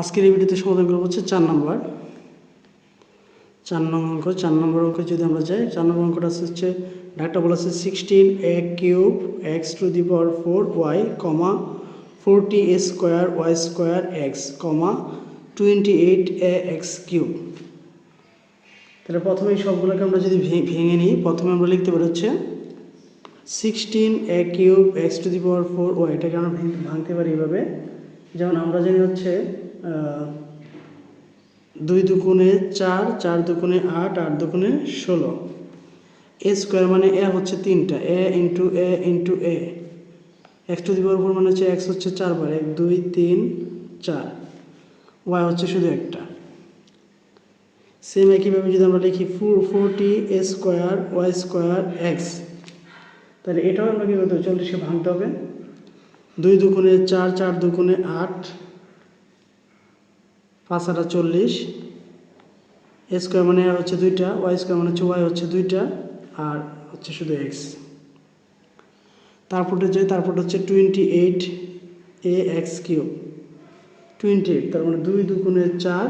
আজকের এই ভিডিওতে সমাধান করব হচ্ছে 4 নম্বর অঙ্ক। 4 নম্বর অঙ্ক যদি আমরা যাই, 4 নম্বর অঙ্কটা হচ্ছে ডাকটা বলা আছে 16a cube x two the power 4y, 40a square y square x, 28ax cube. তাহলে প্রথমে এই সবগুলোকে আমরা যদি ভেঙে নিই, প্রথমে আমরা লিখতে পারি হচ্ছে 16a cube x two the power 4y, এটাকে আমরা ভাঙতে পারি এইভাবে। যেমন আমরা জানি হচ্ছে 2 দুগুণে 4, 4 দুগুণে 8, 8 দুগুণে 16। এ স্কোয়ার মানে এ হচ্ছে 3টা, a into a. X to the power 4 মানে হচ্ছে এক্স হচ্ছে 4 বার, 1 2 3 4, ওয়াই হচ্ছে শুধু একটা। সেম একইভাবে যদি আমরা লিখি 40a square Y square x, তাহলে এটাও আমরা কী করতে হবে, 40কে ভাঙতে হবে। 2 দুগুণে 4, 4 দুগুণে 8, 5 8 40। এ স্কোয়ার মানে হচ্ছে 2টা, ওয়াই স্কোয়ার মানে হচ্ছে ওয়াই হচ্ছে 2টা, আর হচ্ছে শুধু এক্স। তারপরে হচ্ছে 28ax কিউব, 28, তার মানে 2 দুগুণে 4,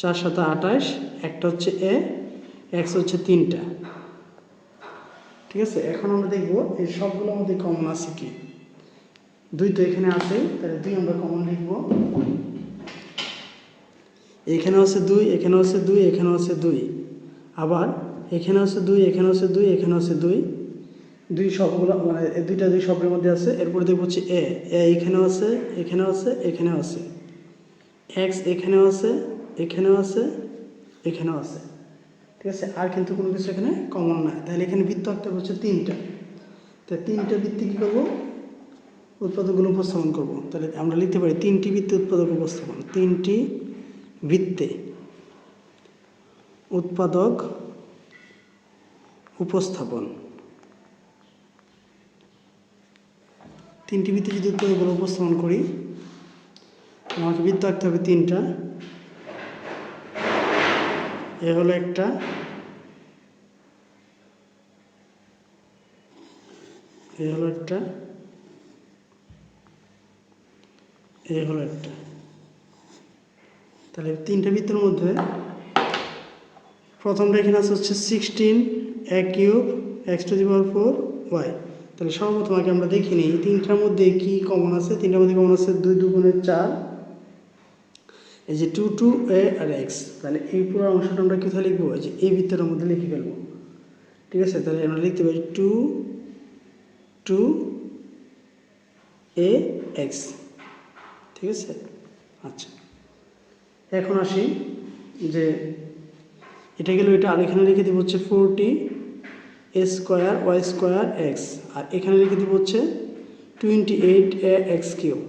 4 7 28, একটা হচ্ছে এ, এক্স হচ্ছে 3টা। ঠিক আছে, এখন আমরা দেখব এই সবগুলোর মধ্যে কমন আছে কি। 2 তো এখানে আছে, তাহলে 2 আমরা কমন লিখব। এখানে আছে 2, এখানে আছে 2, এখানে আছে 2, আবার এখানে আছে 2, এখানে আছে 2, এখানে আছে 2, 2 সবগুলো মানে 2টা 2 সবের মধ্যে আছে। এরপরে দেখব হচ্ছে এ এখানেও আছে, এখানেও আছে, এখানেও আছে। এক্স এখানেও আছে, এখানেও আছে, এখানেও আছে। ঠিক আছে, আর কিন্তু কোনো কিছু এখানে কমন নাই। তাহলে এখানে বৃত্ত আঁকতে হচ্ছে 3টা। তাই 3টা বৃত্তে কী করবো, উৎপাদকগুলো উপস্থাপন করব। তাহলে আমরা লিখতে পারি 3টি বৃত্তে উৎপাদক উপস্থাপন, 3টি বৃত্তে উৎপাদক উপস্থাপন। 3টি বৃত্তে যদি উৎপাদকগুলো উপস্থাপন করি, আমাকে বৃত্ত আঁকতে হবে 3টা। এ হলো একটা, এ হলো একটা, এ হলো একটা। তাহলে 3টা বৃত্তের মধ্যে প্রথমটা এখানে আছে হচ্ছে 16a cube x to the power 4y। তাহলে সর্বপ্রথম আগে আমরা দেখি নিই 3টার মধ্যে কি কমন আছে। 3টার মধ্যে কমন আছে 2 দুগুণে 4, এই যে 2a আর x। তাহলে এই পুরো অংশটা আমরা কোথায় লিখবো, এই যে এই বৃত্তের মধ্যে লিখে ফেলবো। ঠিক আছে, তাহলে আমরা লিখতে পারি 2ax। ঠিক আছে, আচ্ছা এখন আসি যে এটা গেল এটা, আর এখানে লিখে দিব হচ্ছে 40a square Y square X, আর এখানে লিখে দিব হচ্ছে 28ax কিউব।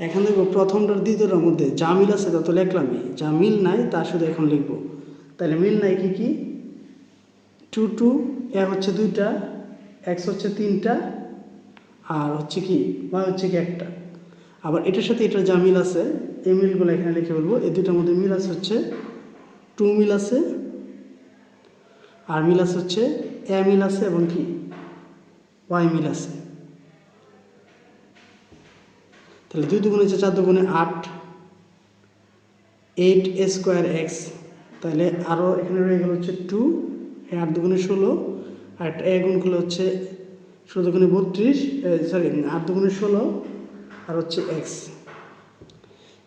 এখন দেখবো প্রথমটার দ্বিতীয়টার মধ্যে যা মিল আছে তা তো লিখলামই, যা মিল নাই তা শুধু এখন লিখবো। তাহলে মিল নাই কি কি, 2 এ হচ্ছে 2টা, এক্স হচ্ছে 3টা, আর হচ্ছে কি ওয়াই হচ্ছে কি একটা। আবার এটার সাথে এটার যা মিল আছে এই মিলগুলো এখানে লিখে বলবো। এই দুটার মধ্যে মিল আছে হচ্ছে 2 মিল আছে, আর মিল আছে হচ্ছে এ মিল আছে এবং কি ওয়াই মিল আছে। তাহলে 2 দুগুণে 4, 4 দুগুণে 8, 8a স্কোয়ার এক্স। তাহলে আরও এখানে রয়ে গেল হচ্ছে 2, 8 দুগুণে 16, আর একটা এ গুণ করলে হচ্ছে 16 দুগুণে 32, 8 দুগুণে 16, আর হচ্ছে এক্স।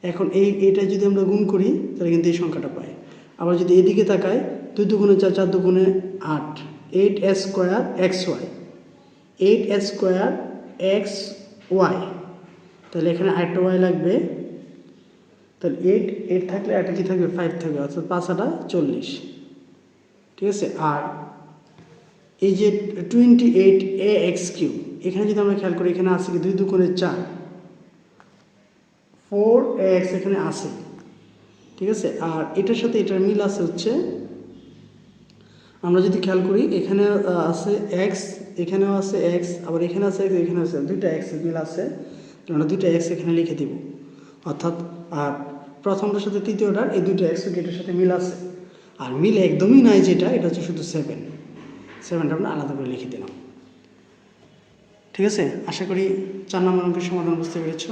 এখন এইটা যদি আমরা গুণ করি তাহলে কিন্তু এই সংখ্যাটা পাই। আবার যদি এদিকে তাকাই 2 দুগুণে 4, 4 দুগুণে 8, 8a square x y, 8a square x y. তাহলে এখানে আরেকটা ওয়াই লাগবে। তাহলে 8 থাকলে একটা কি থাকবে, 5 থাকবে, অর্থাৎ 5 8 40। ঠিক আছে, আর এই যে 28ax কিউব, এখানে যদি আমরা খেয়াল করি এখানে আছে কি 2 দুগুণে 4, 4ax এখানে আছে। ঠিক আছে, আর এটার সাথে এটার মিল আছে হচ্ছে, আমরা যদি খেয়াল করি এখানে আছে এক্স, এখানেও আছে এক্স, আবার এখানে আছে এক্স, এখানে আছে 2টা এক্স মিল আছে। আমরা 2টা এক্স এখানে লিখে দিব, অর্থাৎ আর প্রথমটার সাথে তৃতীয়টার এই 2টা এক্স এটার সাথে মিল আছে। আর মিল একদমই নাই যেটা, এটা হচ্ছে শুধু 7টা আমরা আলাদা করে লিখে দিলাম। ঠিক আছে, আশা করি 4 নম্বর অঙ্কের সমাধান বুঝতে পেরেছ।